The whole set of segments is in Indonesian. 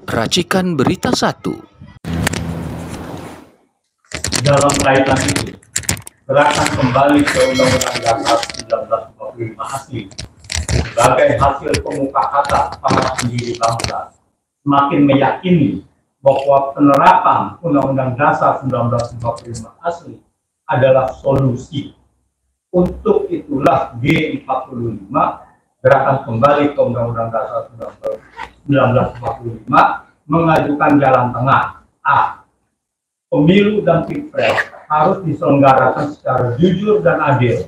Racikan Berita 1. Dalam kaitan itu, gerakan kembali ke Undang-Undang Dasar 1945 asli sebagai hasil pemufakatan para pendiri bangsa semakin meyakini bahwa penerapan Undang-Undang Dasar 1945 asli adalah solusi. Untuk itulah G45, gerakan kembali ke Undang-Undang Dasar 1945, mengajukan jalan tengah. A. Pemilu dan pilpres harus diselenggarakan secara jujur dan adil,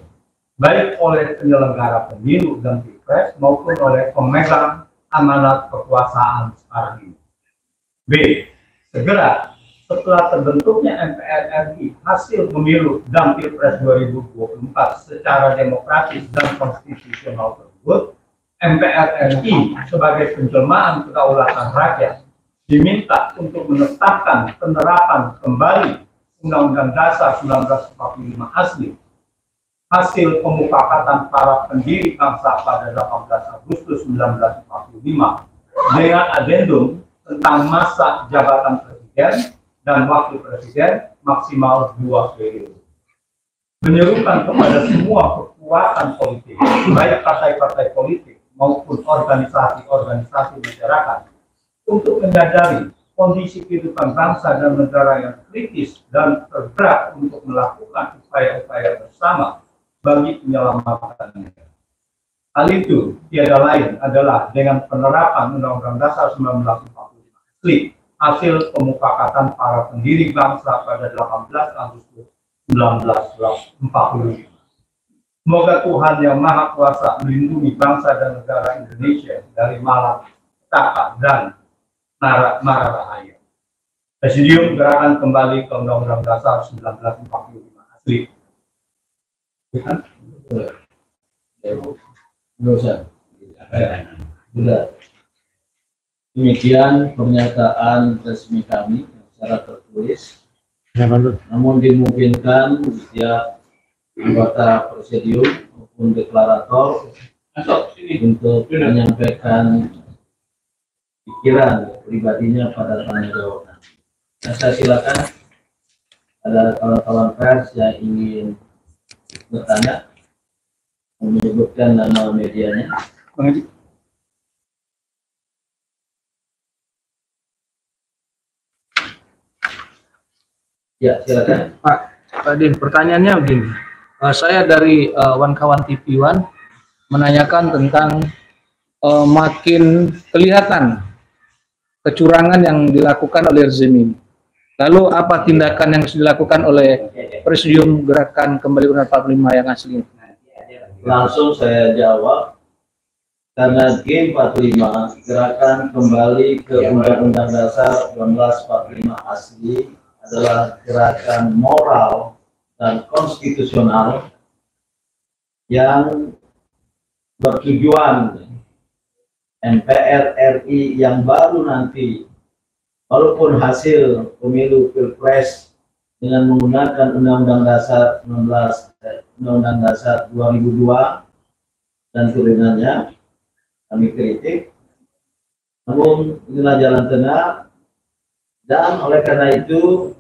baik oleh penyelenggara pemilu dan pilpres maupun oleh pemegang amanat kekuasaan sekarang ini. B. Segera setelah terbentuknya MPR RI, hasil pemilu dan pilpres 2024 secara demokratis dan konstitusional tersebut, MPR RI sebagai penjelmaan kedaulatan rakyat diminta untuk menetapkan penerapan kembali Undang-Undang Dasar 1945 asli, hasil pemufakatan para pendiri bangsa pada 18 Agustus 1945 dengan adendum tentang masa jabatan presiden dan wakil presiden maksimal 2 periode. Menyerukan kepada semua kekuatan politik, baik partai-partai politik maupun organisasi-organisasi masyarakat, untuk menyadari kondisi kehidupan bangsa dan negara yang kritis dan terberat untuk melakukan upaya-upaya bersama bagi penyelamatannya. Hal itu tiada lain adalah dengan penerapan Undang-Undang Dasar 1945 asli, hasil pemufakatan para pendiri bangsa pada 18 Agustus 1945. Semoga Tuhan Yang Maha Kuasa melindungi bangsa dan negara Indonesia dari malapetaka dan mara bahaya. Presidium gerakan kembali ke Undang-Undang Dasar 1945 asli. Demikian pernyataan resmi kami secara tertulis. Namun dimungkinkan setiap anggota presidium maupun deklarator untuk menyampaikan pikiran pribadinya pada tanya jawab. Saya silakan, ada kawan-kawan pers yang ingin bertanya, menyebutkan nama medianya. Ya, silakan. Pak Din, pertanyaannya begini. Saya dari Kawan TV One menanyakan tentang makin kelihatan kecurangan yang dilakukan oleh rezim ini. Lalu apa tindakan yang harus dilakukan oleh Presidium Gerakan Kembali Undang-Undang 45 yang asli? Langsung saya jawab, karena G45 Gerakan Kembali ke Undang-Undang Dasar 1945 asli adalah gerakan moral dan konstitusional yang bertujuan MPR RI yang baru nanti, walaupun hasil pemilu pilpres dengan menggunakan Undang-Undang Dasar 2002 dan turunannya kami kritik, namun inilah jalan tengah. Dan oleh karena itu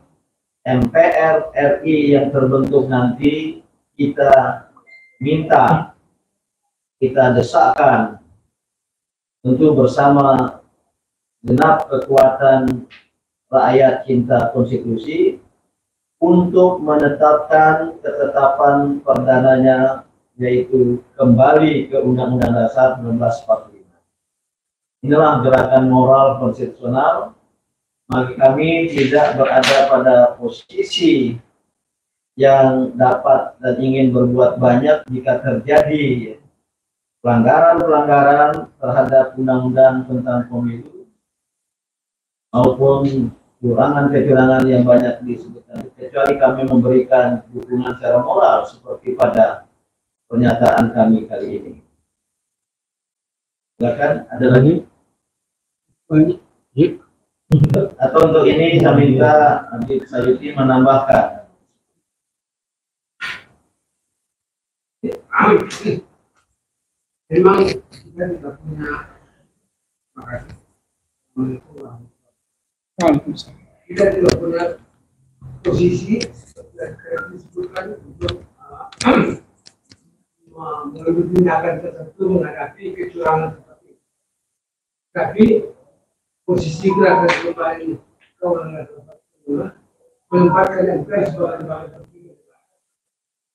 MPR RI yang terbentuk nanti kita minta, kita desakkan tentu bersama genap kekuatan rakyat cinta konstitusi untuk menetapkan ketetapan perdananya, yaitu kembali ke Undang-Undang Dasar 1945. Inilah gerakan moral konstitusional. Bagi kami tidak berada pada posisi yang dapat dan ingin berbuat banyak jika terjadi pelanggaran-pelanggaran terhadap undang-undang tentang pemilu maupun kecurangan yang banyak disebutkan, kecuali kami memberikan dukungan secara moral seperti pada pernyataan kami kali ini. Silakan, ada lagi? Atau untuk ini saya minta Habib Sayuti menambahkan. Memang kita tidak punya Kita tidak punya posisi yang disebutkan untuk mengambil tindakan tertentu menghadapi kecurangan seperti itu. Tapi posisi gerakan kembali kewenangan tertentu menempatkan MK sebagai lembaga tertinggi.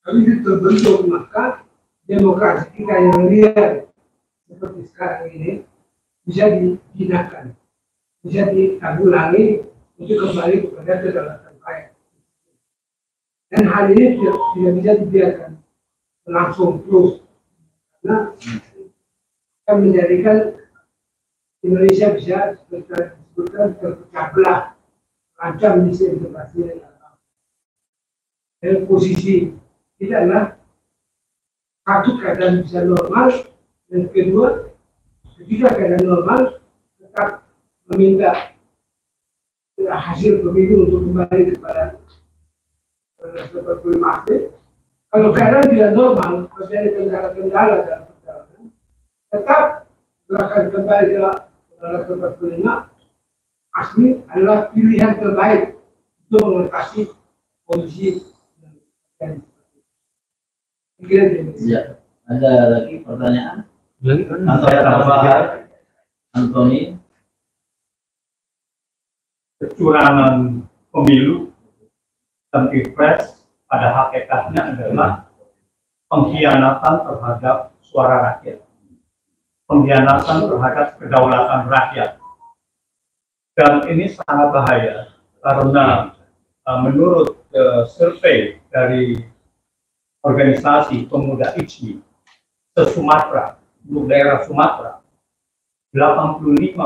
Kalau itu terbentuk, maka demokrasi kita yang liar seperti sekarang ini bisa dijinakkan, bisa ditanggulangi untuk kembali kepada kedaulatan rakyat. Dan hal ini tidak bisa dibiarkan langsung terus, karena akan menjadikan Indonesia bisa disebutkan terpecah belah, rancang disintegrasi. Dan posisi kita adalah satu, keadaan bisa normal, dan kedua, ketika keadaan normal tetap meminta hasil pemilu untuk kembali kepada seperti masih. Kalau keadaan tidak normal, terjadi kendala-kendala dalam perjalanan, tetap gerakan kembali ke seperti 45 asli adalah pilihan terbaik untuk mengatasi kondisi yang Ya, ada lagi pertanyaan? Lagi Atau ada tambahan? Antoni? Kecurangan pemilu dan pilpres pada hakikatnya adalah pengkhianatan terhadap suara rakyat, pengkhianatan terhadap kedaulatan rakyat. Dan ini sangat bahaya karena menurut survei dari organisasi pemuda ICMI se-Sumatera, untuk daerah Sumatera, 85,2%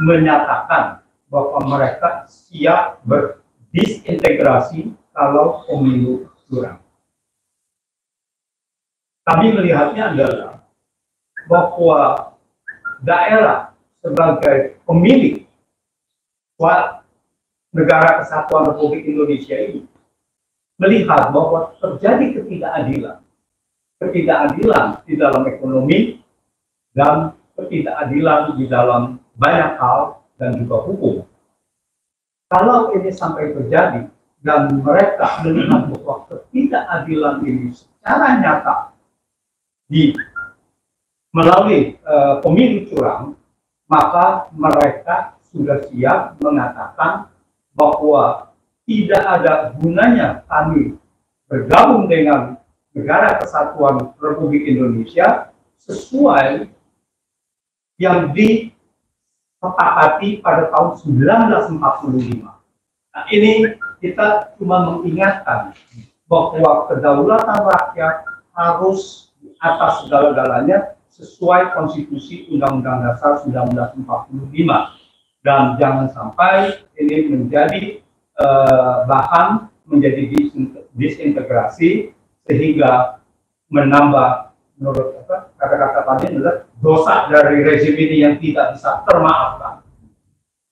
menyatakan bahwa mereka siap berdisintegrasi kalau pemilu curang. Kami melihatnya adalah bahwa daerah sebagai pemilik negara kesatuan Republik Indonesia ini melihat bahwa terjadi ketidakadilan di dalam ekonomi dan ketidakadilan di dalam banyak hal dan juga hukum. Kalau ini sampai terjadi dan mereka melihat bahwa ketidakadilan ini secara nyata melalui pemilu curang, maka mereka sudah siap mengatakan bahwa tidak ada gunanya kami bergabung dengan negara kesatuan Republik Indonesia sesuai yang disepakati pada tahun 1945. Nah, ini kita cuma mengingatkan bahwa kedaulatan rakyat harus di atas segala-galanya sesuai konstitusi Undang-Undang Dasar 1945, dan jangan sampai ini menjadi bahan menjadi disintegrasi sehingga menambah, menurut kata-kata tadi adalah dosa dari rezim ini yang tidak bisa termaafkan.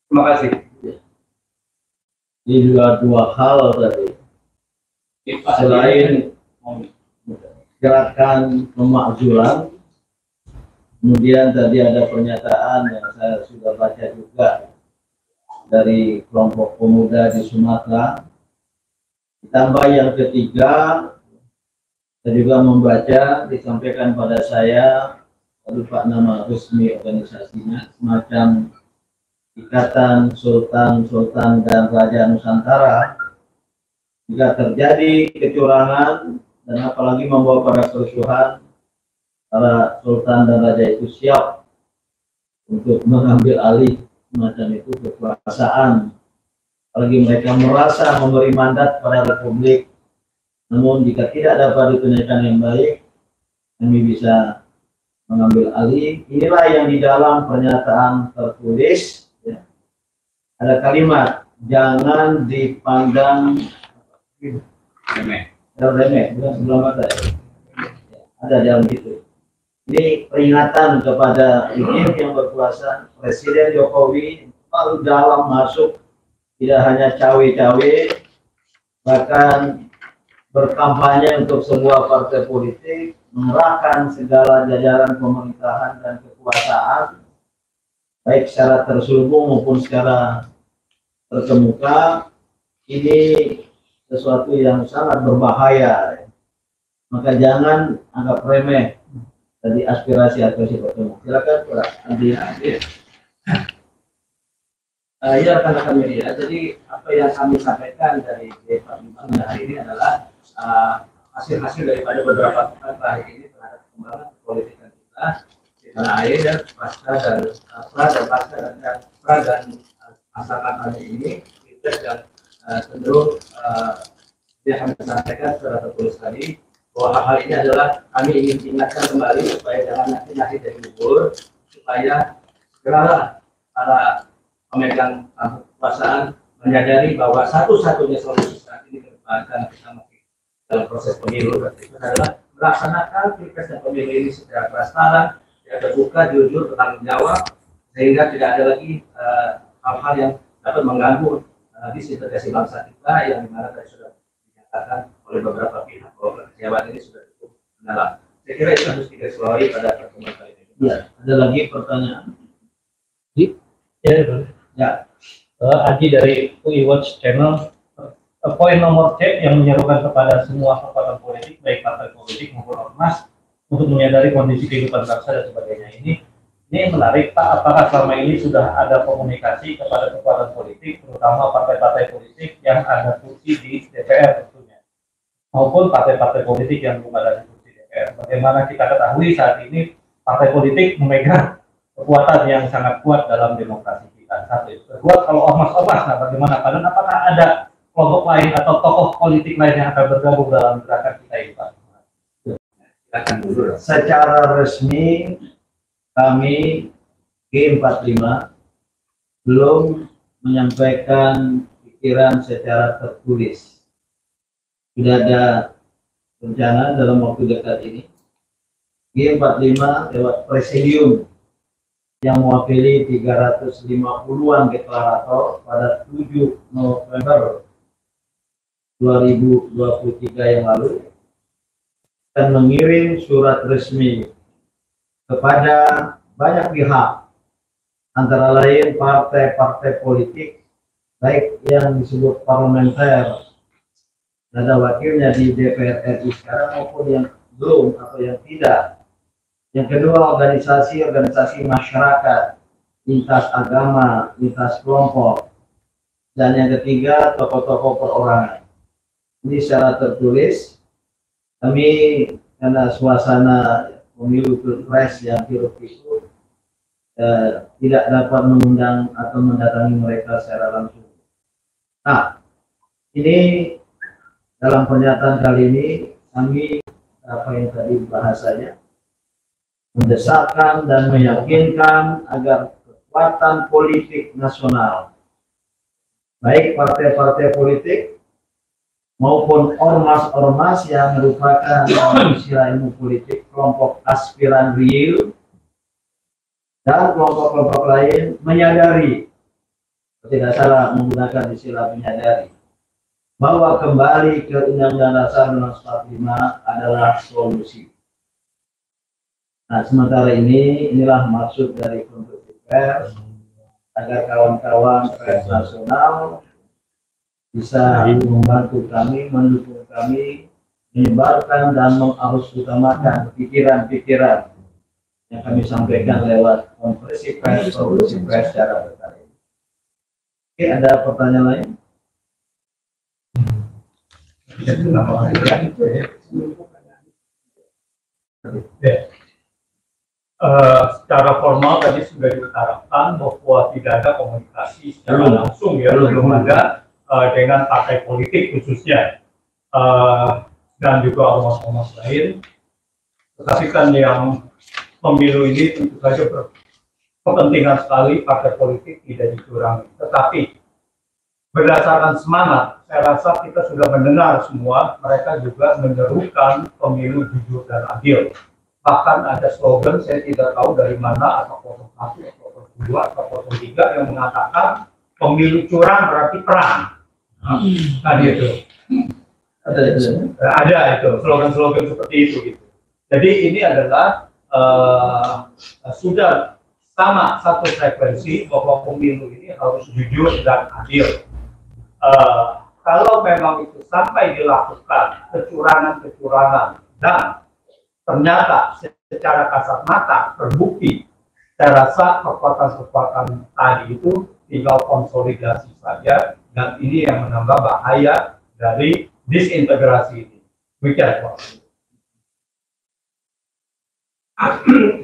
Terima kasih. Ini juga dua hal tadi. Selain gerakan pemakzulan, kemudian tadi ada pernyataan yang saya sudah baca juga dari kelompok pemuda di Sumatera. Ditambah yang ketiga, saya juga membaca disampaikan pada saya, lupa nama resmi organisasinya, semacam Ikatan Sultan dan Raja Nusantara. Jika terjadi kecurangan dan apalagi membawa pada kerusuhan, para sultan dan raja itu siap untuk mengambil alih semacam itu kekuasaan. Apalagi mereka merasa memberi mandat pada republik. Namun jika tidak dapat ditunaikan yang baik, kami bisa mengambil alih. Inilah yang di dalam pernyataan tertulis. Ya. Ada kalimat, jangan dipandang remeh, bukan sebelah mata. Ya. Ada dalam itu. Ini peringatan kepada regime yang berkuasa, Presiden Jokowi lalu dalam masuk, tidak hanya cawe-cawe, bahkan berkampanye untuk sebuah partai politik, mengerahkan segala jajaran pemerintahan dan kekuasaan baik secara terselubung maupun secara terkemuka, ini sesuatu yang sangat berbahaya. Maka jangan anggap remeh dari aspirasi bertemu. Silakan Pak Andi. Ya rekan-rekan media, jadi apa yang kami sampaikan dari G45 hari ini adalah hasil-hasil daripada beberapa pekan terakhir ini terhadap perkembangan politikan kita di tanah air dan pasca dan masyarakat hari ini kita dan cenderung yang kami sampaikan secara tertulis tadi bahwa hal-hal ini adalah kami ingin ingatkan kembali supaya jangan nanti dari gugur, supaya segera para pemegang kekuasaan menyadari bahwa satu-satunya solusi saat ini akan kita dalam proses pemilu itu adalah melaksanakan pilpres dan pemilu ini secara transparan, terbuka, jujur, bertanggung jawab, sehingga tidak ada lagi hal-hal yang dapat mengganggu disintegrasi bangsa kita yang dimana tadi sudah dinyatakan oleh beberapa pihak bahwa kekecewaan ini sudah cukup mendalam. Saya kira itu harus digarisbawahi pada pertemuan kali ini. Ya, ada lagi pertanyaan? Ya, Adi dari UI Watch Channel. Poin nomor C yang menyerukan kepada semua kekuatan politik, baik partai politik maupun ormas, untuk menyadari kondisi kehidupan bangsa dan sebagainya ini menarik Pak. Apakah selama ini sudah ada komunikasi kepada kekuatan politik, terutama partai-partai politik yang ada kursi di DPR tentunya, maupun partai-partai politik yang belum ada di kursi DPR? Bagaimana kita ketahui saat ini partai politik memegang kekuatan yang sangat kuat dalam demokrasi kita. Satu itu. Kedua, kalau ormas-ormas, nah bagaimana? Dan apakah ada kelompok lain atau tokoh politik lain yang akan bergabung dalam gerakan kita ini, Pak? Secara resmi kami G45 belum menyampaikan pikiran secara tertulis. Tidak ada rencana dalam waktu dekat ini. G45 lewat presidium yang mewakili 350-an deklarator pada 7 November 2023 yang lalu dan mengirim surat resmi kepada banyak pihak, antara lain partai-partai politik baik yang disebut parlementer, ada wakilnya di DPR RI sekarang maupun yang belum atau yang tidak. Yang kedua, organisasi masyarakat, lintas agama, lintas kelompok, dan yang ketiga tokoh-tokoh perorangan. Ini secara tertulis. Kami karena suasana pemilu pilpres yang hiruk-pikuk tidak dapat mengundang atau mendatangi mereka secara langsung. Nah, ini dalam pernyataan kali ini kami apa yang tadi bahasanya mendesakkan dan meyakinkan agar kekuatan politik nasional, baik partai-partai politik maupun ormas-ormas yang merupakan istilah ilmu politik kelompok aspiran real dan kelompok-kelompok lain menyadari, tidak salah menggunakan istilah menyadari, bahwa kembali ke Undang-Undang Dasar 1945 adalah solusi. Nah, sementara inilah maksud dari konferensi pers, agar kawan-kawan pers nasional bisa membantu kami, mendukung kami, menyebarkan dan mengarus utamakan pikiran-pikiran yang kami sampaikan lewat konferensi pers secara berkali. Oke, ada pertanyaan lain? Secara formal tadi sudah diutarakan bahwa tidak ada komunikasi secara langsung ya, belum ada dengan partai politik khususnya dan juga ormas-ormas lain. Tetapi kan yang pemilu ini tentu saja berkepentingan sekali partai politik tidak dicurangi. Tetapi berdasarkan semangat, saya rasa kita sudah mendengar semua, mereka juga menyerukan pemilu jujur dan adil. Bahkan ada slogan, saya tidak tahu dari mana, atau 01, atau 02, atau 03 yang mengatakan pemilu curang berarti perang. Tadi itu. Ada itu, slogan-slogan seperti itu gitu. Jadi ini adalah sudah sama satu frekuensi bahwa pemilu ini harus jujur dan adil. Kalau memang itu sampai dilakukan kecurangan-kecurangan dan ternyata secara kasat mata terbukti, saya rasa kekuatan-kekuatan tadi itu tinggal konsolidasi saja, dan ini yang menambah bahaya dari disintegrasi ini. Demikian, Pak.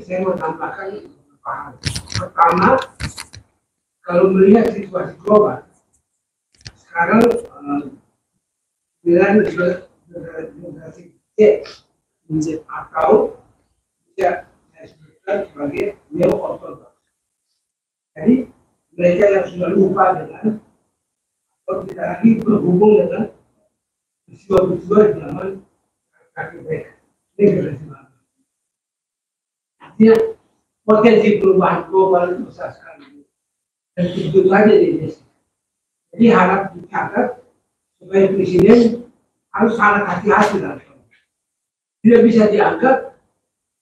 Saya mau tambahkan beberapa hal. Pertama, kalau melihat situasi global, sekarang pilihan generasi Z atau bisa saya sebutkan sebagai neo-ortodoks. Jadi mereka yang sudah lupa dengan atau tidak lagi berhubung dengan peristiwa-peristiwa di zaman kaki mereka. Ini generasi baru. Artinya potensi perubahan global itu besar sekali. Dan itu saja di Indonesia. Jadi harap dicatat supaya presiden harus sangat hati-hati dalam hal ini. Tidak bisa dianggap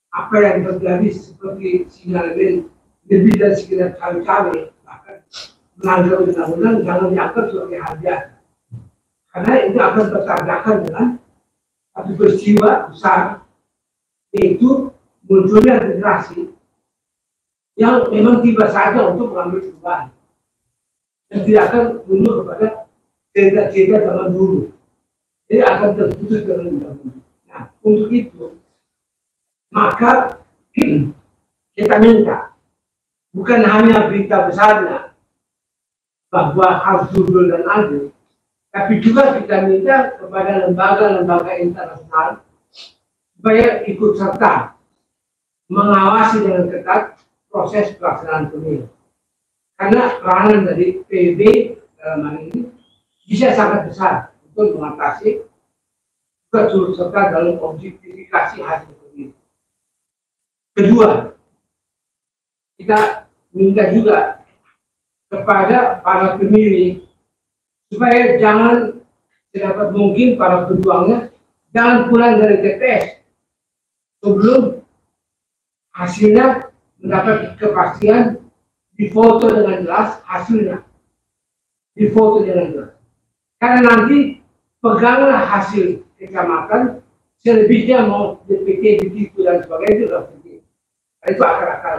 apa yang terjadi seperti sinyalemen lebih dari sekitar cawe-cawe, bahkan melanggar undang-undang jangan dianggap sebagai hal biasa. Karena itu akan bertabrakan dengan satu peristiwa besar, yaitu munculnya generasi yang memang tiba saja untuk mengambil perubahan dan tidak akan mundur kepada cerita-cerita zaman dulu. Jadi akan terputus dengan undang-undang. Nah, untuk itu maka kita minta bukan hanya berita besarnya bahwa harus jujur dan adil, tapi juga kita minta kepada lembaga-lembaga internasional supaya ikut serta mengawasi dengan ketat proses pelaksanaan pemilu. Karena peranan dari PBB dalam hal ini bisa sangat besar untuk mengatasi juga turut serta dalam objektifikasi hasil pemilu. Kedua, kita minta juga kepada para pemilih supaya jangan sedapat mungkin para pejuangnya jangan pulang dari TPS sebelum hasilnya mendapat kepastian, difoto dengan jelas hasilnya, difoto dengan jelas. Karena nanti peganglah hasil kecamatan, selebihnya mau DPT begitu dan sebagainya itu sudah penting. Itu akal-akal.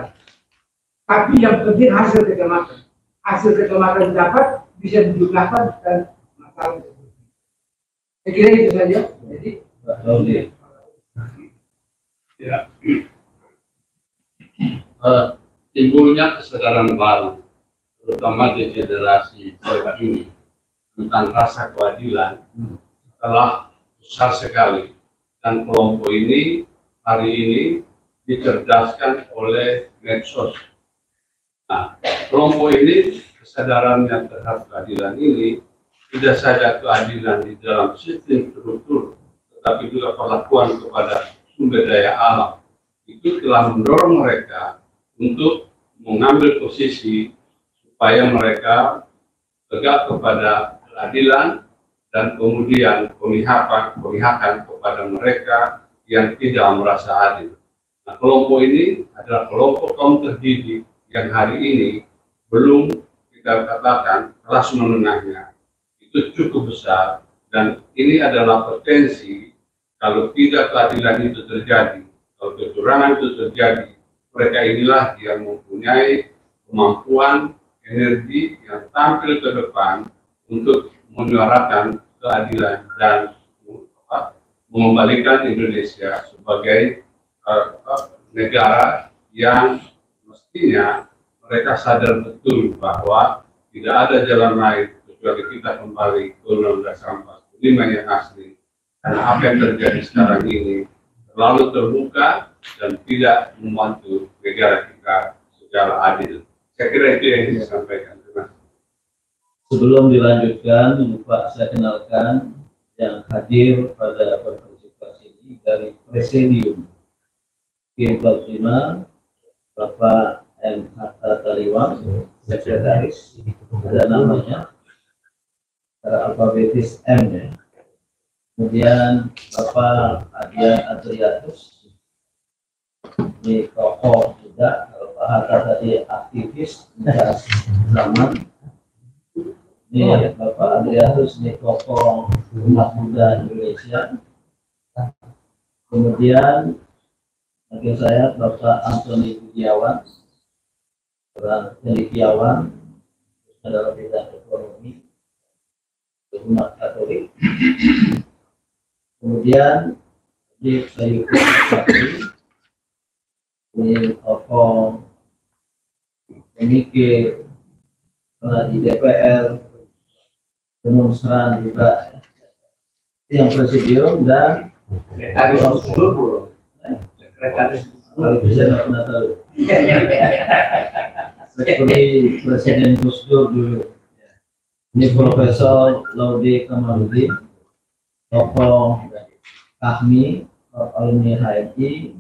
Tapi yang penting hasil kecamatan. Hasil kecamatan dapat bisa dijumlahkan dan masalah tersebut. Saya kira itu saja. Jadi, ya. Timbulnya kesadaran baru, terutama di generasi ini tentang rasa keadilan telah besar sekali, dan kelompok ini hari ini dicerdaskan oleh medsos. Nah, kelompok ini kesadarannya terhadap keadilan ini tidak saja keadilan di dalam sistem struktur, tetapi juga perlakuan kepada sumber daya alam. Itu telah mendorong mereka untuk mengambil posisi supaya mereka tegak kepada keadilan dan kemudian pemihakan kepada mereka yang tidak merasa adil. Nah, kelompok ini adalah kelompok kaum terdidik yang hari ini belum kita katakan kelas menengahnya itu cukup besar, dan ini adalah potensi kalau tidak keadilan itu terjadi, kalau kecurangan itu terjadi, mereka inilah yang mempunyai kemampuan, energi yang tampil ke depan untuk menyuarakan keadilan dan mengembalikan Indonesia sebagai negara yang mestinya mereka sadar betul bahwa tidak ada jalan lain kecuali kita kembali ke Undang-Undang 45 yang asli. Karena apa yang terjadi sekarang ini terlalu terbuka dan tidak membantu negara kita secara adil. Saya kira itu yang saya sampaikan. Terima kasih. Sebelum dilanjutkan, Pak, saya kenalkan yang hadir pada partisipasi ini dari Presidium G45, Bapak M. Hatta Taliwang, Sekretaris, ada namanya, secara alfabetis M ya. Kemudian Bapak Adian Adriatus, ini tokoh juga, Bapak Pak Hatta tadi aktivis zaman. Ini Bapak Adrianus, ini tokoh umat muda Indonesia. Kemudian bagi saya Bapak Antoni Budiawan, seorang cendekiawan dalam bidang ekonomi umat Katolik. Kemudian di Sayuki Sakti, ini tokoh pemikir di DPR, demonstran juga yang presidium dan seperti Presiden Gus Dur dulu. Ini Profesor Laude Kamaludin, tokoh kami alumni HMI,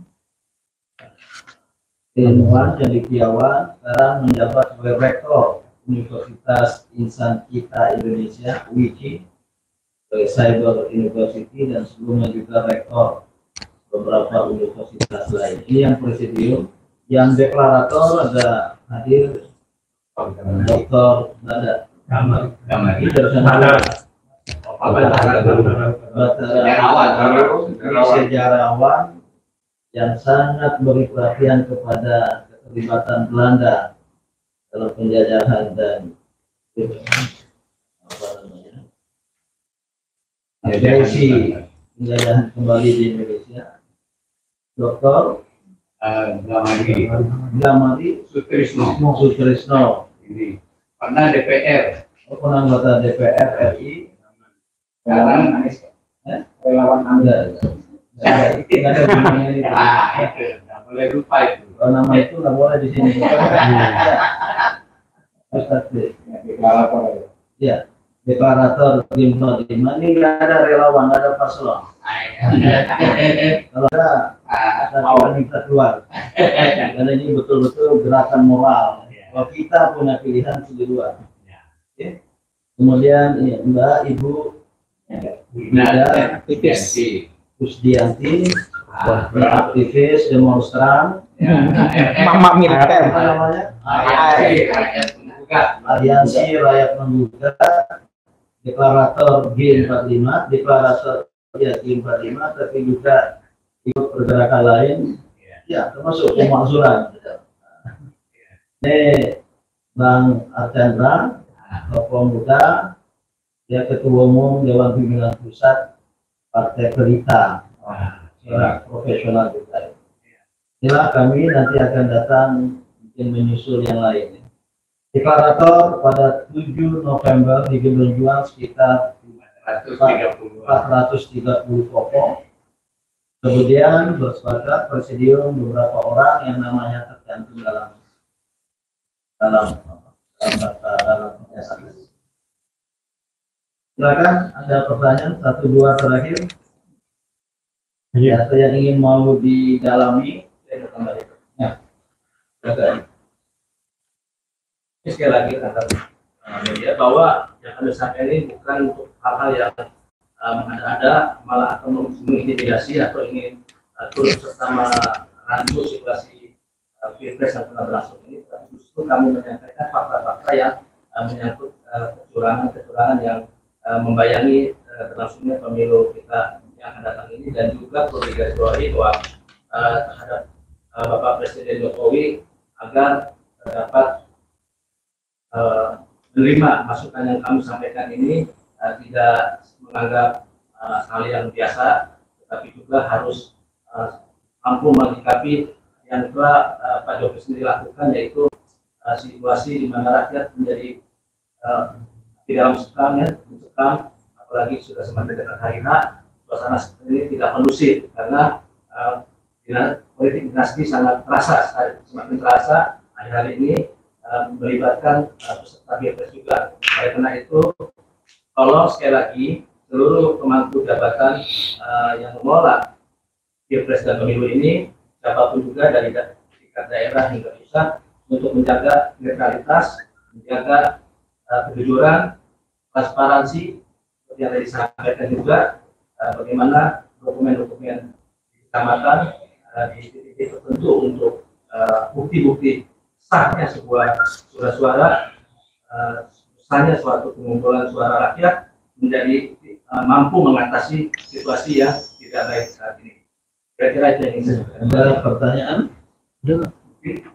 ilmuwan cendekiawan, sekarang menjabat sebagai rektor Universitas Insan Kita Indonesia (UICI), sebagai Cyber University, dan sebelumnya juga rektor beberapa universitas lain. Ini yang presidium. Yang deklarator ada hadir Dr. Nada Gamari, sejarawan yang sangat beri perhatian kepada keterlibatan Belanda dalam penjajahan dan agresi penjajahan kembali di Indonesia. Dr. Gamari Sutrisno Ini pernah DPR, pernah anggota DPR RI. sekarang Relawan Anda. Nggak ada gunanya itu. nggak boleh lupa itu. Kalau nama itu nggak boleh di sini. Ya, deklarator tim Prima ini nggak ada relawan, nggak ada paslon. Kalau ada kita keluar. Karena ini betul-betul gerakan moral. Kalau kita punya pilihan keluar. Ya. Kemudian ini Mbak Ibu Ida Kusdianti, aktivis demonstran, Mama militer. apa namanya? Aliansi Rakyat Menggugat, deklarator G45, deklarator ya G45, tapi juga ikut pergerakan lain, ya termasuk pemakzulan. Ini Bang Archandra, tokoh muda, dia ketua umum Dewan Pimpinan Pusat Partai Pelita, seorang profesional juga. Inilah kami nanti akan datang mungkin menyusul yang lain. Deklarator pada 7 November di Gedung Juang sekitar 430 tokoh. Kemudian bersepakat presidium beberapa orang yang namanya tercantum dalam penyataan. Silakan, ada pertanyaan 1-2 terakhir. Ya, atau yang ingin mau didalami, saya kembali. Ya, silakan. Sekali lagi kata media bahwa yang ada saat ini bukan untuk hal-hal yang ada malah atau mengintimidasi atau ingin turut serta merancu situasi pilpres yang telah berlangsung ini. Justru kami menyampaikan fakta-fakta yang menyangkut kecurangan yang membayangi berlangsungnya pemilu kita yang akan datang ini, dan juga perlu digarisbawahi bahwa terhadap Bapak Presiden Jokowi agar dapat menerima masukan yang kami sampaikan ini, tidak menganggap hal yang biasa, tetapi juga harus mampu menyikapi yang telah Pak Jokowi sendiri lakukan, yaitu situasi di mana rakyat menjadi di dalam mencekam, apalagi sudah semakin dekat hari H, suasana seperti ini tidak kondusif karena politik dinasti sangat terasa, semakin terasa hari-hari ini melibatkan peserta pilpres juga. Oleh karena itu, kalau sekali lagi seluruh pemangku jabatan yang mengelola pilpres dan pemilu ini, siapapun juga dari tingkat daerah hingga pusat, untuk menjaga netralitas, menjaga kejujuran, transparansi, seperti yang tadi disampaikan juga, bagaimana dokumen-dokumen di kecamatan di titik tertentu untuk bukti-bukti sahnya sebuah suara-suara, sahnya suatu pengumpulan suara rakyat menjadi mampu mengatasi situasi yang tidak baik saat ini. Kira-kira itu yang ingin saya sampaikan. Ada pertanyaan?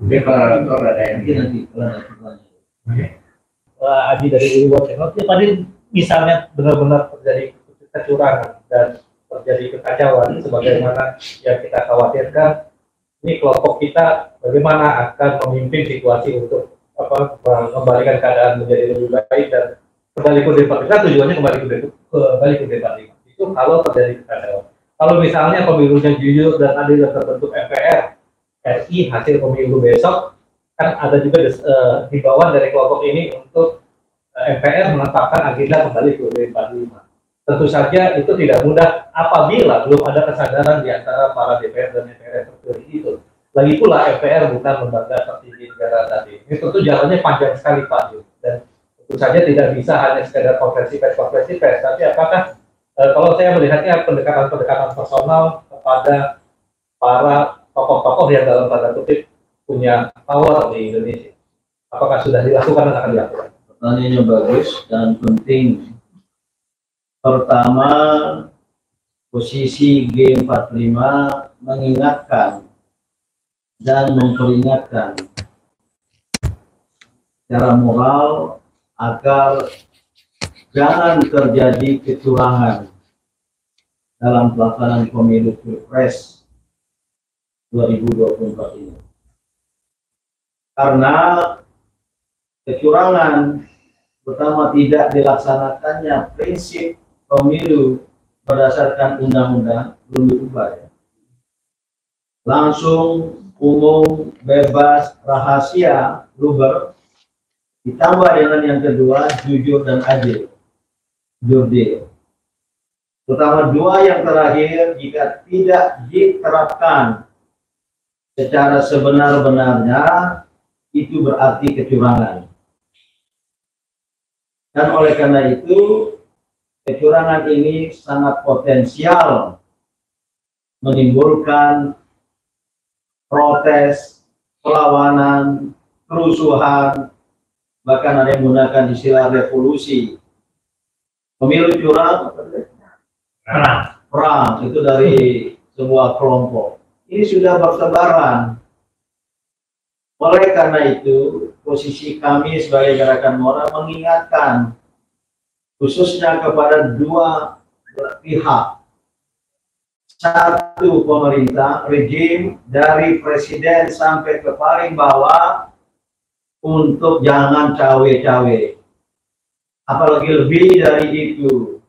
Mungkin kalau ada yang Mungkin nanti kalau ada pertanyaan. Adi dari Iwan Channel, tadi misalnya benar-benar terjadi kecurangan dan terjadi kekacauan sebagaimana yang kita khawatirkan, ini kelompok kita bagaimana akan memimpin situasi untuk mengembalikan keadaan menjadi lebih baik dan kembali ke D45, tujuannya kembali ke D45 itu kalau terjadi kekacauan. Kalau misalnya pemilunya jujur dan adil dan terbentuk MPR RI hasil pemilu besok, kan ada juga himbauan dari kelompok ini untuk MPR menetapkan agenda kembali ke D45. Tentu saja itu tidak mudah apabila belum ada kesadaran di antara para DPR dan MPR terpilih itu. Lagi pula MPR bukan lembaga tertinggi negara tadi. Ini tentu jalannya panjang sekali Pak. Dan tentu saja tidak bisa hanya sekedar konferensi pers. Tapi apakah kalau saya melihatnya pendekatan personal kepada para tokoh-tokoh yang dalam tanda kutip punya power di Indonesia, apakah sudah dilakukan dan akan dilakukan? Pertanyaannya bagus dan penting. Pertama, posisi G45 mengingatkan dan memperingatkan secara moral agar jangan terjadi kecurangan dalam pelaksanaan pemilu Pilpres 2024 ini. Karena kecurangan pertama tidak dilaksanakannya prinsip pemilu berdasarkan undang-undang belum diubah ya. Langsung, umum, bebas, rahasia, luber, ditambah dengan yang kedua jujur dan adil, jurdil. Terutama dua yang terakhir jika tidak diterapkan secara sebenar-benarnya itu berarti kecurangan. Dan oleh karena itu kecurangan ini sangat potensial menimbulkan protes, perlawanan, kerusuhan, bahkan ada yang menggunakan istilah revolusi. Pemilu curang, perang itu dari sebuah kelompok. Ini sudah bertebaran. Oleh karena itu, posisi kami sebagai gerakan moral mengingatkan khususnya kepada dua pihak. Satu, pemerintah, rejim dari presiden sampai ke paling bawah untuk jangan cawe-cawe. Apalagi lebih dari itu.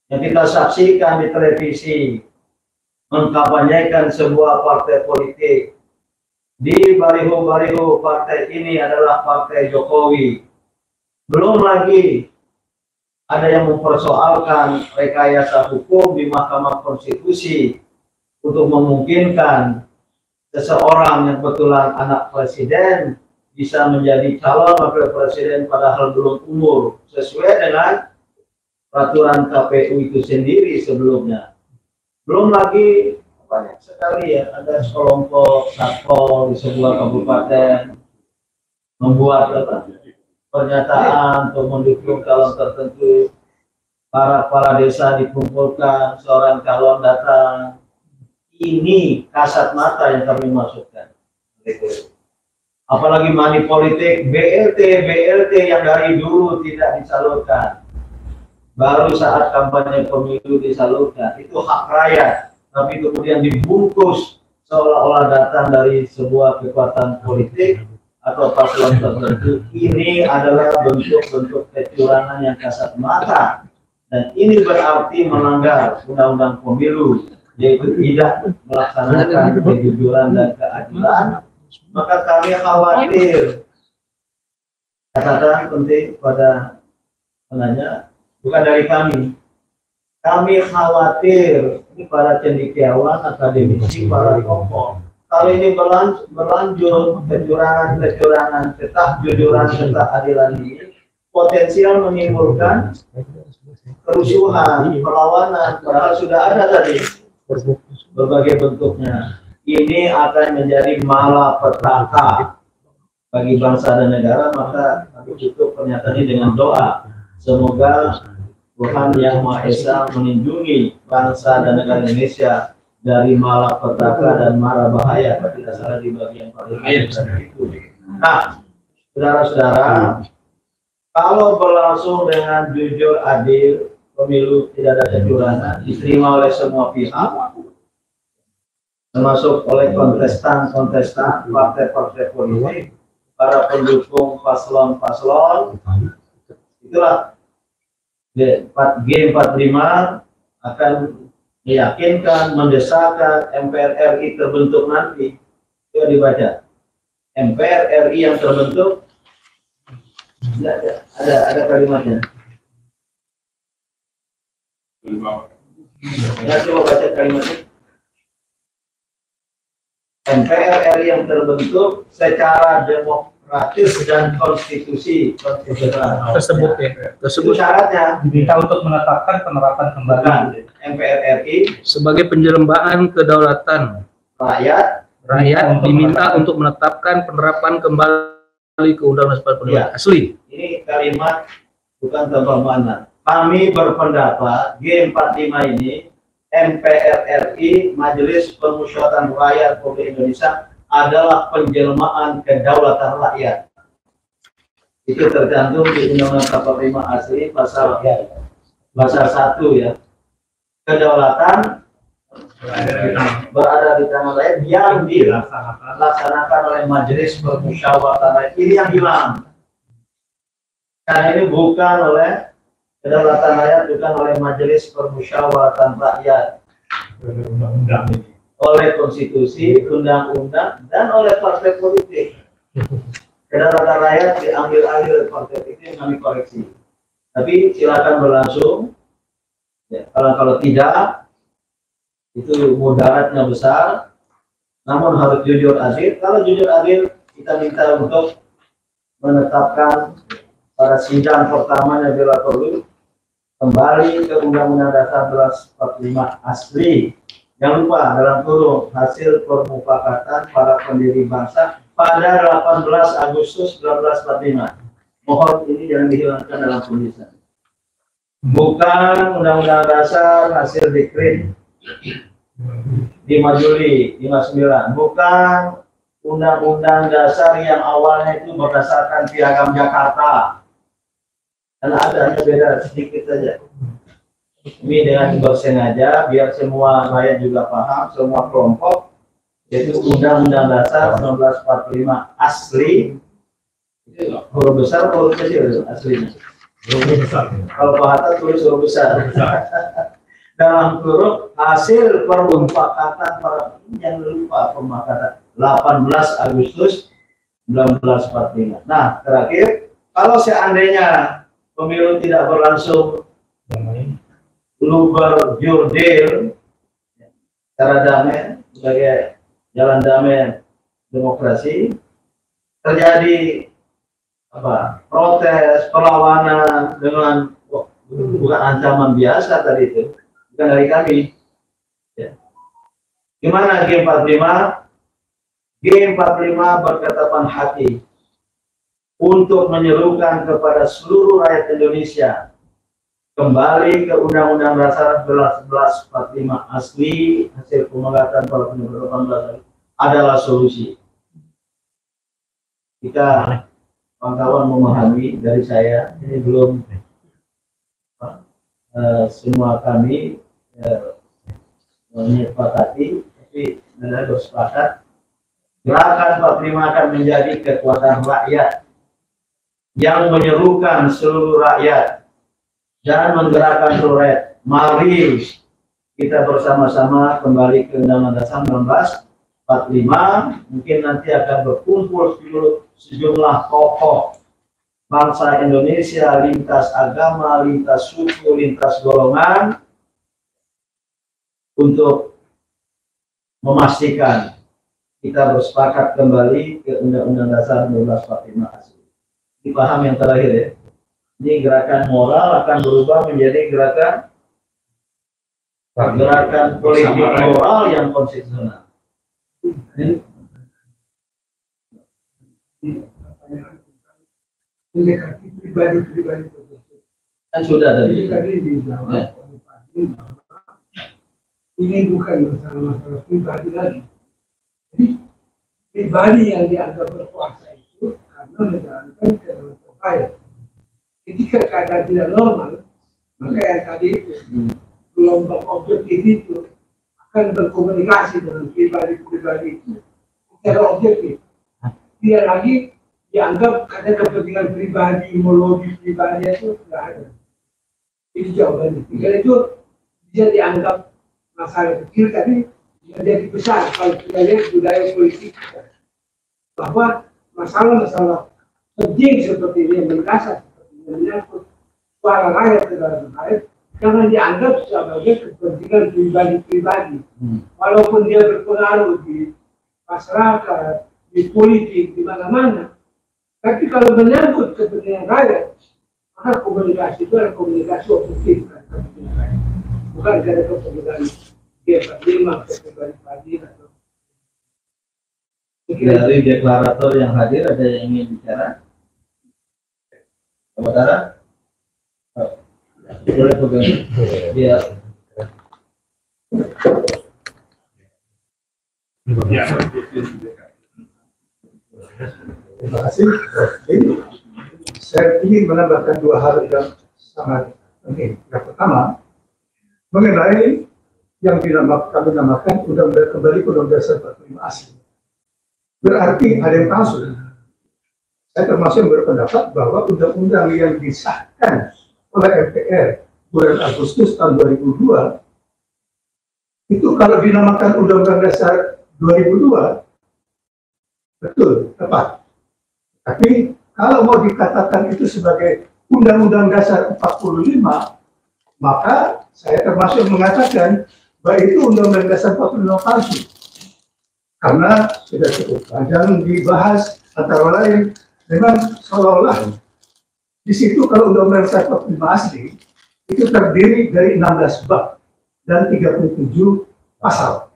Yang kita saksikan di televisi, mengkampanyekan sebuah partai politik. Di baliho-baliho partai ini adalah partai Jokowi. Belum lagi ada yang mempersoalkan rekayasa hukum di Mahkamah Konstitusi untuk memungkinkan seseorang yang kebetulan anak presiden bisa menjadi calon wakil presiden padahal belum umur sesuai dengan peraturan KPU itu sendiri sebelumnya. Belum lagi banyak sekali ya, ada sekelompok satpol di sebuah kabupaten membuat pernyataan untuk mendukung calon tertentu, para desa dikumpulkan, seorang calon datang. Ini kasat mata yang kami masukkan. Apalagi money politik, BLT yang dari dulu tidak disalurkan, baru saat kampanye pemilu disalurkan. Itu hak rakyat, tapi kemudian dibungkus seolah-olah datang dari sebuah kekuatan politik atau paslon tertentu. Ini adalah bentuk-bentuk kecurangan yang kasat mata, dan ini berarti melanggar undang-undang pemilu, yaitu tidak melaksanakan kejujuran dan keadilan. Maka kami khawatir, catatan penting pada penanya, bukan dari kami khawatir ini para cendekiawan, akademisi, para tokoh. Kalau ini berlanjut kecurangan, ketidakjujuran, ketidakadilan ini potensial menimbulkan kerusuhan, perlawanan, padahal sudah ada tadi berbagai bentuknya. Ini akan menjadi malapetaka bagi bangsa dan negara, maka kami tutup pernyataan ini dengan doa. Semoga Tuhan Yang Maha Esa melindungi bangsa dan negara Indonesia dari malapetaka dan mara bahaya. Kalau tidak salah di bagian paling akhir itu. Nah, saudara-saudara, kalau berlangsung dengan jujur, adil, pemilu tidak ada kecurangan, diterima oleh semua pihak, termasuk oleh kontestan-kontestan, partai-partai politik, para pendukung paslon-paslon, itulah G45 akan meyakinkan, mendesakkan MPR RI terbentuk nanti. Coba dibaca. MPR RI yang terbentuk, ada kalimatnya. Ya, coba baca kalimatnya. MPR RI yang terbentuk secara demokratis dan konstitusi Tersebut ya. Tersebut syaratnya Diminta untuk menetapkan penerapan kembali MPR RI sebagai penjelmaan kedaulatan rakyat diminta untuk menetapkan penerapan kembali ke Undang-Undang 45 Ya. asli. Ini kalimat bukan tanpa makna. Kami berpendapat G45 ini MPR RI Majelis Permusyawaratan Rakyat Republik Indonesia adalah penjelmaan kedaulatan rakyat. Itu tercantum di Undang-Undang 45 asli pasal 1 ya. Kedaulatan berada di tangan rakyat yang dilaksanakan oleh Majelis Permusyawaratan Rakyat. Ini yang hilang. Karena ini bukan oleh kedaulatan rakyat, bukan oleh Majelis Permusyawaratan Rakyat, oleh konstitusi, undang-undang, dan oleh partai politik. Kedaulatan rakyat diambil alih oleh partai politik, kami koreksi. Tapi silakan berlangsung. Ya, kalau tidak, itu mudaratnya besar. Namun harus jujur adil. Kalau jujur adil, kita minta untuk menetapkan pada sidang pertamanya bila perlu kembali ke Undang-Undang Dasar 1945 asli. Jangan lupa dalam kurung hasil permufakatan para pendiri bangsa pada 18 Agustus 1945. Mohon ini jangan dihilangkan dalam tulisan. Bukan Undang-Undang Dasar hasil dekret 5 Juli 59. Bukan Undang-Undang Dasar yang awalnya itu berdasarkan Piagam Jakarta. Karena adanya beda sedikit saja. Ini dengan bersengaja biar semua rakyat juga paham, semua kelompok, yaitu Undang-Undang Dasar 1945 asli. Huruf besar, huruf kecil aslinya. Huruf besar. Kalau Pak Hatta tulis huruf besar. Dalam kurung hasil permufakatan para yang lupa permufakatan 18 Agustus 1945. Nah, terakhir, kalau seandainya pemilu tidak berlangsung luber jurdil secara damai sebagai jalan damai demokrasi, terjadi protes, perlawanan dengan bukan ancaman biasa tadi itu, bukan dari kami. Ya. Gimana G45? G45 berketetapan hati untuk menyerukan kepada seluruh rakyat Indonesia kembali ke Undang-Undang Dasar 1945 asli hasil pemangkatan pada 2018 adalah solusi. Jika kawan-kawan memahami dari saya, ini belum semua kami menyepakati, tapi negara bersepakat gerakan 45 akan menjadi kekuatan rakyat yang menyerukan seluruh rakyat dan menggerakkan seluruh rakyat. Mari kita bersama-sama kembali ke Undang-Undang Dasar 1945. Mungkin nanti akan berkumpul sejumlah tokoh bangsa Indonesia, lintas agama, lintas suku, lintas golongan, untuk memastikan kita bersepakat kembali ke Undang-Undang Dasar 1945 asli. Dipaham yang terakhir ya? Ini gerakan moral akan berubah menjadi gerakan politik moral yang konstitusional. pertanyaan tentang mendekati pribadi-pribadi tertentu. Kan sudah Jadi tadi. tadi dijawab Ya. oleh Pak Din bahwa ini bukan masalah-masalah pribadi lagi. Jadi pribadi yang dianggap berkuasa itu karena menjalankan kedaulatan rakyat. Ketika keadaan tidak normal, maka yang tadi itu gelombang objektif itu akan berkomunikasi dengan pribadi-pribadi itu secara objektif. Tidak lagi dianggap ada kepentingan pribadi, ideologi pribadi itu tidak ada. Itu jawabannya. Tinggal itu bisa dianggap masalah kecil tapi menjadi besar kalau kita lihat budaya politik kita. Bahwa masalah-masalah penting seperti ini yang mendasar seperti ini menyangkut suara rakyat ke dalam rakyat jangan dianggap sebagai kepentingan pribadi-pribadi. Walaupun dia berpengaruh di masyarakat, di politik, di mana-mana. Tapi kalau menyangkut kepentingan rakyat, maka komunikasi itu adalah komunikasi objektif. Bukan ada kepentingan dia Pak kepentingan Padi atau Dari deklarator yang hadir ada yang ingin bicara? Saudara? Boleh pegang. Dia. Terima kasih. Jadi, saya ingin menambahkan dua hal yang sangat penting. Yang pertama, mengenai yang kami namakan Undang-Undang kembali ke Undang-Undang Dasar 45 asli. Berarti ada yang palsu. Saya termasuk yang berpendapat bahwa undang-undang yang disahkan oleh MPR bulan Agustus tahun 2002 itu kalau dinamakan Undang-Undang Dasar 2002 betul, tepat. Tapi kalau mau dikatakan itu sebagai Undang-Undang Dasar 45, maka saya termasuk yang mengatakan bahwa itu Undang-Undang Dasar 45 palsu. Karena sudah cukup panjang dibahas, antara lain memang seolah-olah di situ kalau Undang-Undang Dasar 45 asli itu terdiri dari 16 bab dan 37 pasal.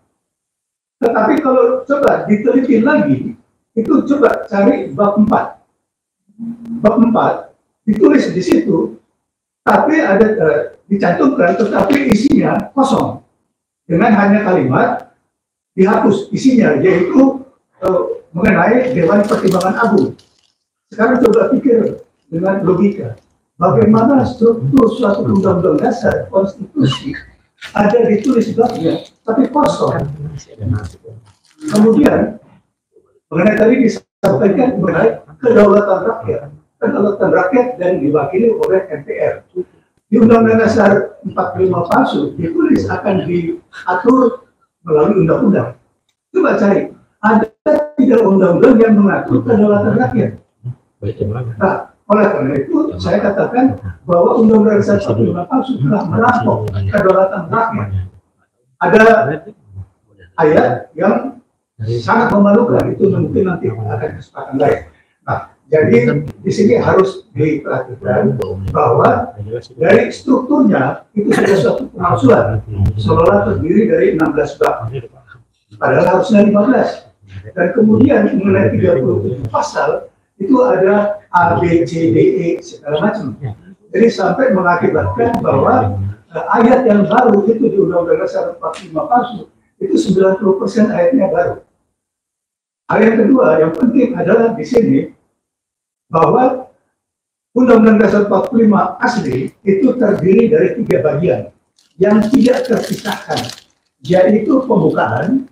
Tetapi kalau coba diteliti lagi, itu coba cari bab 4. Bab 4 ditulis di situ, tapi ada dicantumkan, tetapi isinya kosong dengan hanya kalimat dihapus isinya, yaitu mengenai Dewan Pertimbangan Agung. Sekarang coba pikir dengan logika, bagaimana struktur suatu undang-undang dasar konstitusi ada ditulis babnya, tapi kosong. Kemudian mengenai tadi disampaikan mengenai kedaulatan rakyat dan diwakili oleh MPR. Di Undang-Undang Dasar 45 palsu ditulis akan diatur melalui undang-undang. Coba cari, ada tidak undang-undang yang mengatur kedaulatan rakyat? Nah, oleh karena itu saya katakan bahwa Undang-Undang Dasar 45 palsu telah merampok kedaulatan rakyat. Ada ayat yang sangat memalukan, itu mungkin nanti akan kesempatan lain. Nah, jadi di sini harus diperhatikan bahwa dari strukturnya itu sudah suatu pemalsuan, seolah terdiri dari 16 bab, padahal harusnya 15. Dan kemudian mengenai 37 pasal itu ada A, B, C, D, E segala macam. Jadi sampai mengakibatkan bahwa ayat yang baru itu di Undang-Undang Dasar 45 palsu itu 90% ayatnya baru. Hal yang kedua yang penting adalah di sini bahwa Undang-Undang Dasar 45 asli itu terdiri dari 3 bagian yang tidak terpisahkan, yaitu pembukaan,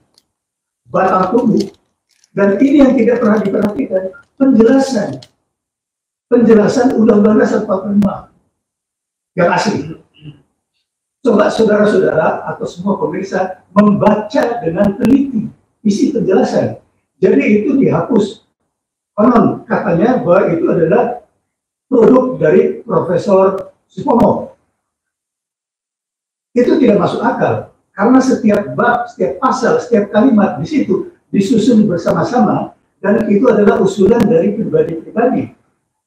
batang tubuh, dan ini yang tidak pernah diperhatikan, penjelasan Undang-Undang Dasar 45 yang asli. Coba saudara-saudara atau semua pemirsa membaca dengan teliti isi penjelasan. Jadi itu dihapus. Konon katanya bahwa itu adalah produk dari Profesor Supomo. Itu tidak masuk akal karena setiap bab, setiap pasal, setiap kalimat di situ disusun bersama-sama dan itu adalah usulan dari pribadi-pribadi.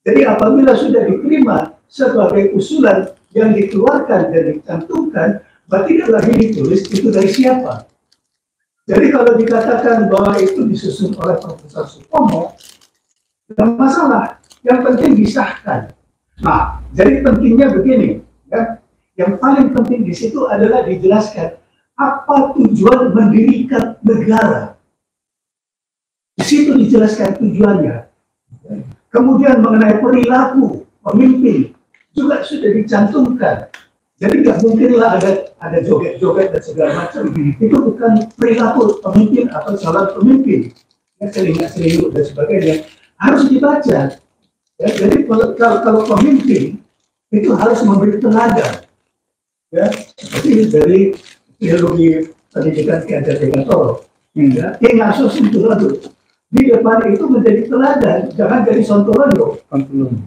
Jadi apabila sudah diterima sebagai usulan yang dikeluarkan dan dicantumkan, berarti tidak lagi ditulis itu dari siapa. Jadi kalau dikatakan bahwa itu disusun oleh Profesor Supomo, Tidak masalah, yang penting disahkan. Nah, jadi pentingnya begini, ya. Yang paling penting di situ adalah dijelaskan apa tujuan mendirikan negara. Di situ dijelaskan tujuannya. Kemudian mengenai perilaku pemimpin juga sudah dicantumkan. Jadi nggak mungkinlah ada joget-joget dan segala macam. Itu bukan perilaku pemimpin atau calon pemimpin. Ya, selingat-selingkuh dan sebagainya harus dibaca. Ya, jadi kalau pemimpin itu harus memberi teladan. Ya, seperti dari teologi pendidikan Ki Hajar Degantoro. Ya, ngasus itu lalu di depan itu menjadi teladan, jangan jadi sontoloyo.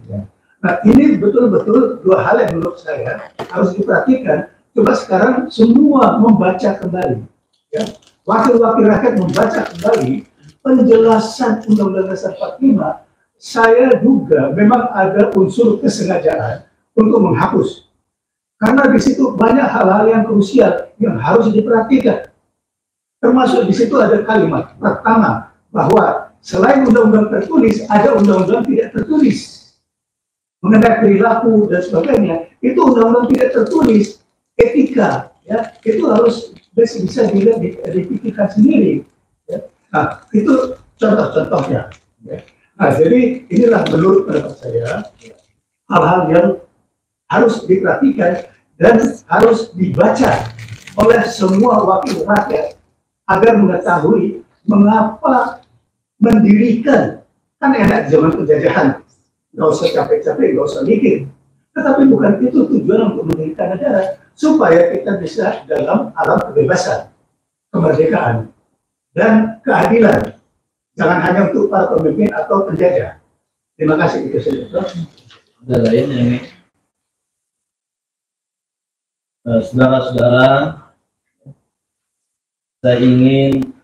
Ya. Nah, ini betul-betul dua hal yang menurut saya harus diperhatikan. Coba sekarang semua membaca kembali. Ya. Wakil-wakil rakyat membaca kembali penjelasan Undang-Undang Dasar 45. Saya duga memang ada unsur kesengajaan untuk menghapus. Karena di situ banyak hal-hal yang krusial yang harus diperhatikan. Termasuk di situ ada kalimat pertama bahwa selain undang-undang tertulis, ada undang-undang tidak tertulis. Mengenai perilaku dan sebagainya, itu undang-undang tidak tertulis, etika, ya, itu harus bisa dipikirkan sendiri. Ya. Nah, itu contoh-contohnya. Ya. Nah, jadi inilah menurut pendapat saya hal-hal yang harus diperhatikan dan harus dibaca oleh semua wakil rakyat agar mengetahui mengapa mendirikan, kan enak zaman penjajahan, nggak usah capek-capek, nggak usah mikir. Tetapi bukan itu tujuan untuk mendirikan negara, supaya kita bisa dalam alam kebebasan, kemerdekaan, dan keadilan. Jangan hanya untuk para pemimpin atau penjajah. Terima kasih. Itu saja. Ada lain yang ini. Saudara-saudara, saya ingin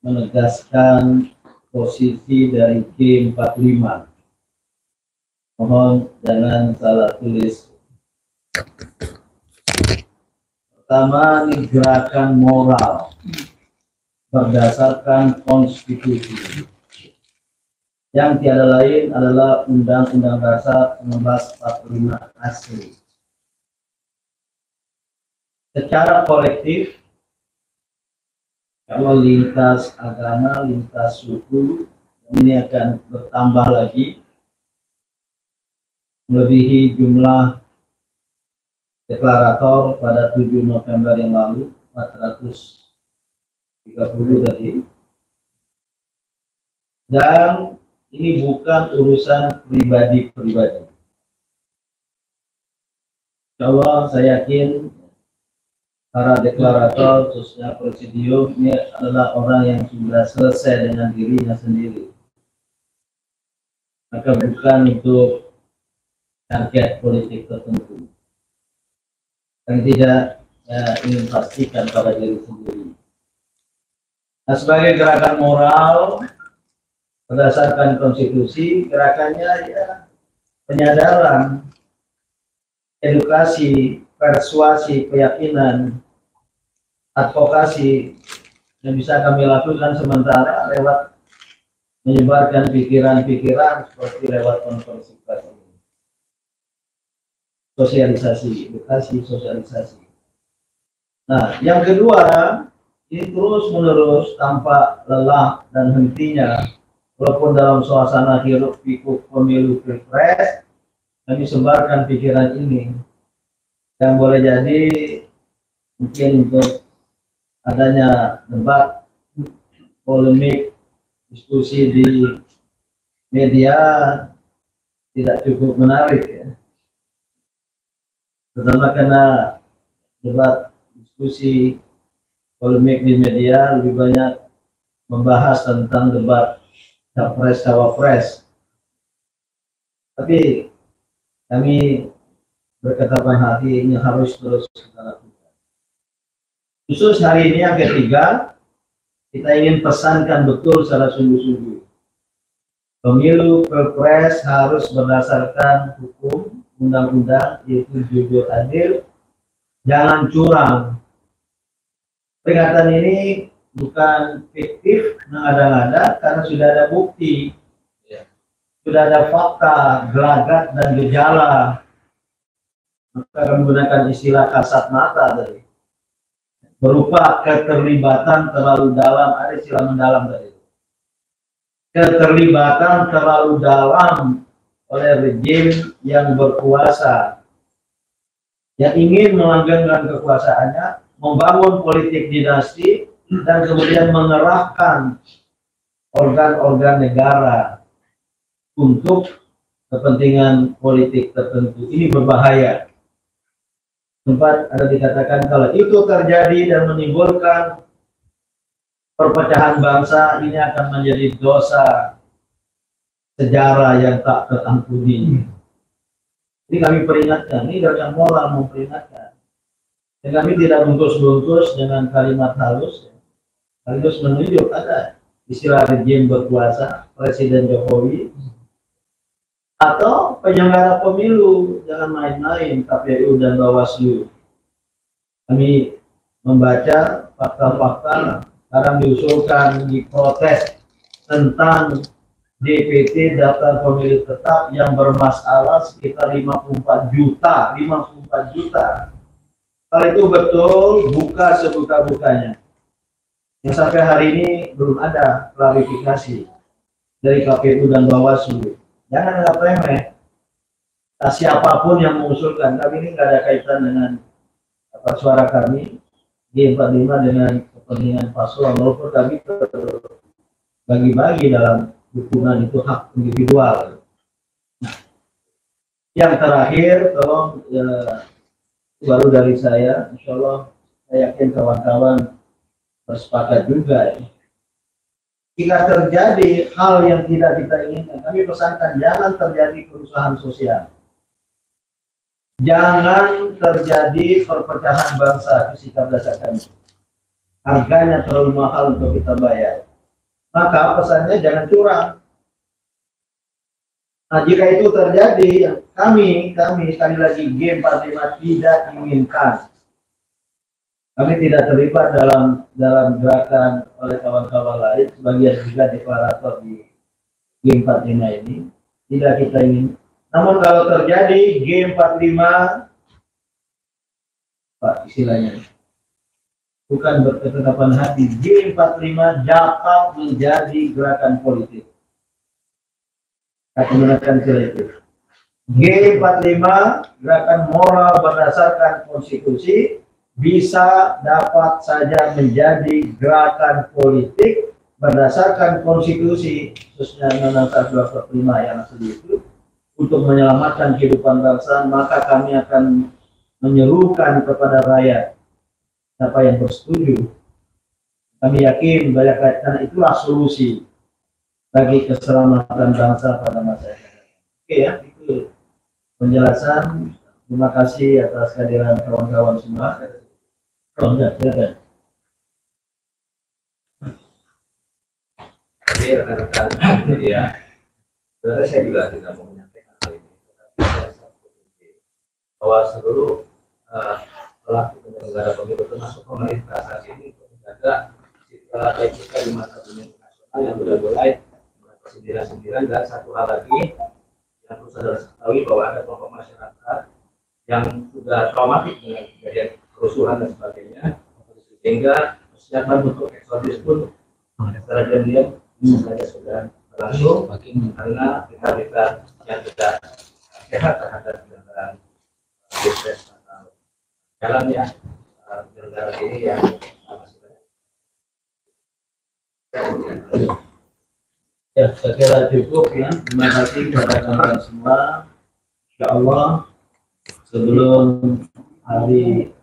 menegaskan posisi dari G45. Mohon jangan salah tulis. Pertama, ini gerakan moral berdasarkan konstitusi. Yang tiada lain adalah Undang-Undang Dasar 1945 asli. Secara kolektif, kalau lintas agama, lintas suku, ini akan bertambah lagi, melebihi jumlah deklarator pada 7 November yang lalu, 430 tadi. Dan ini bukan urusan pribadi-pribadi. Kalau saya yakin para deklarator, khususnya presidium, ini adalah orang yang sudah selesai dengan dirinya sendiri. Maka bukan untuk target politik tertentu. Dan tidak ingin pastikan pada diri sendiri. Nah, sebagai gerakan moral, berdasarkan konstitusi, gerakannya ya penyadaran, edukasi, persuasi, keyakinan, advokasi yang bisa kami lakukan sementara lewat menyebarkan pikiran-pikiran seperti lewat konferensi pers ini. Sosialisasi, edukasi, sosialisasi. Nah, yang kedua, ini terus-menerus tanpa lelah dan hentinya, walaupun dalam suasana hiruk-pikuk pemilu pilpres, kami sebarkan pikiran ini. Yang boleh jadi mungkin untuk adanya debat, polemik, diskusi di media tidak cukup menarik ya. Terutama karena debat, diskusi, polemik di media lebih banyak membahas tentang debat capres-cawapres. Tapi kami berketapan hati ini harus terus kita lakukan. Khusus hari ini yang ketiga, kita ingin pesankan betul secara sungguh-sungguh. Pemilu pilpres harus berdasarkan hukum, undang-undang, yaitu jujur, adil, jangan curang. Peringatan ini bukan fiktif, mengada-ngada, karena sudah ada bukti. sudah ada fakta, gelagat dan gejala, maka menggunakan istilah kasat mata tadi, berupa keterlibatan terlalu dalam, ada istilah mendalam tadi, keterlibatan terlalu dalam oleh rejim yang berkuasa, yang ingin melanggengkan kekuasaannya, membangun politik dinasti, dan kemudian mengerahkan organ-organ negara untuk kepentingan politik tertentu. Ini berbahaya. Sempat ada dikatakan kalau itu terjadi dan menimbulkan perpecahan bangsa, ini akan menjadi dosa sejarah yang tak terampuni. Ini kami peringatkan, ini gerakan moral memperingatkan. Dan kami tidak bungkus-bungkus dengan kalimat halus, halus menunjuk ada istilah rejim berkuasa, Presiden Jokowi, atau penyelenggara pemilu, jangan main-main KPU dan Bawaslu. Kami membaca fakta-fakta, sekarang diusulkan, diprotes tentang DPT daftar pemilih tetap yang bermasalah sekitar 54 juta. Kalau itu betul, buka sebuka-bukanya. Yang sampai hari ini belum ada klarifikasi dari KPU dan Bawaslu. Jangan anggap remeh. Siapapun yang mengusulkan, kami ini nggak ada kaitan dengan suara kami G45 dengan kepentingan paslon, walaupun kami bagi-bagi dalam dukungan itu hak individual. Nah, yang terakhir, tolong baru dari saya, insya Allah saya yakin kawan-kawan bersepakat juga. Jika terjadi hal yang tidak kita inginkan, kami pesankan jangan terjadi kerusuhan sosial, jangan terjadi perpecahan bangsa, sikap dasar kami. Harganya terlalu mahal untuk kita bayar. Maka pesannya jangan curang. Nah, jika itu terjadi, kami sekali lagi G45 tidak inginkan. Kami tidak terlibat dalam gerakan oleh kawan-kawan lain, sebagian juga deklarator di G45 ini. Tidak kita ingin. Namun kalau terjadi G45, Pak istilahnya, bukan berketetapan hati, G45 dapat menjadi gerakan politik. Saya menggunakan istilah itu. G45 gerakan moral berdasarkan konstitusi bisa dapat saja menjadi gerakan politik berdasarkan konstitusi, khususnya Undang-Undang 25 yang asli itu, untuk menyelamatkan kehidupan bangsa. Maka kami akan menyerukan kepada rakyat, siapa yang bersetuju, kami yakin banyak karena itulah solusi bagi keselamatan bangsa pada masa yang akan. Oke ya, itu penjelasan. Terima kasih atas kehadiran kawan-kawan semua. Silakan. Jadi rekan-rekan ya, sebenarnya saya juga tidak mau menyampaikan hal ini, bahwa seluruh pelaku penyelenggara pemilu termasuk pemerintah saat ini untuk menjaga etika di mata dunia internasional yang sudah mulai sindiran-sindiran. Dan satu hal lagi yang perlu saudara ketahui, bahwa ada kelompok masyarakat yang sudah traumatik dengan kejadian kerusuhan dan sebagainya, sehingga persiapan untuk eksodus pun secara diam-diam saja sudah berlangsung, karena kita yang tidak sehat terhadap penyelenggaraan pilpres atau jalannya penyelenggaraan ini yang masih banyak. Ya, saya kira cukup ya. Terima kasih kepada kawan semua. Insya Allah sebelum hari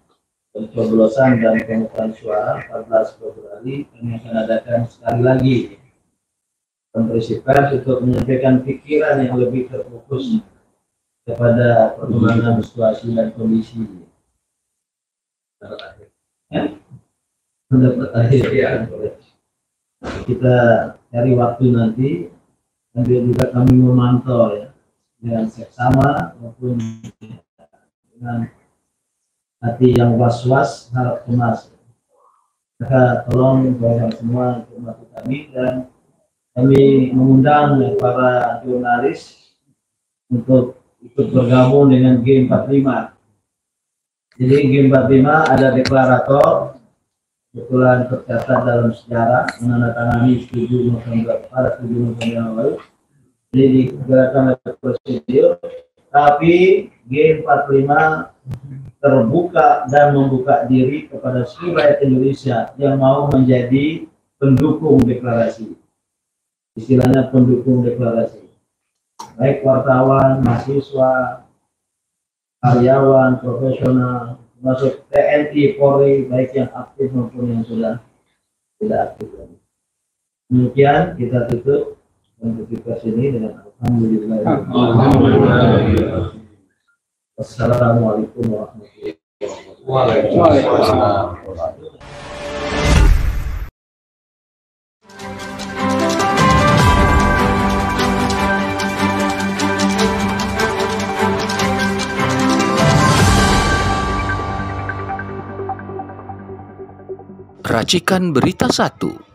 pencoblosan dan pemungutan suara 14 Februari, kami akan adakan sekali lagi konferensi pers untuk menyampaikan pikiran yang lebih terfokus kepada perkembangan situasi dan kondisi. Pendapat akhir ya. Kita cari waktu nanti, sambil juga kami memantau ya, dengan seksama maupun dengan hati yang was-was, harap cemas. Maka tolong bawa semua untuk membantu kami, dan kami mengundang para jurnalis untuk ikut bergabung dengan G45. Jadi G45 ada deklarator, kebetulan tercatat dalam sejarah, menandatangani 7 November pada 7 November yang lalu. Jadi digerakkan oleh prosedur, tapi G45 terbuka dan membuka diri kepada seluruh rakyat Indonesia yang mau menjadi pendukung deklarasi. Istilahnya pendukung deklarasi. Baik wartawan, mahasiswa, karyawan, profesional, termasuk TNI, Polri, baik yang aktif maupun yang sudah tidak aktif. Demikian kita tutup konferensi ini dengan alhamdulillah. Wassalamualaikum warahmatullahi wabarakatuh. Waalaikumsalam. Racikan Berita 1.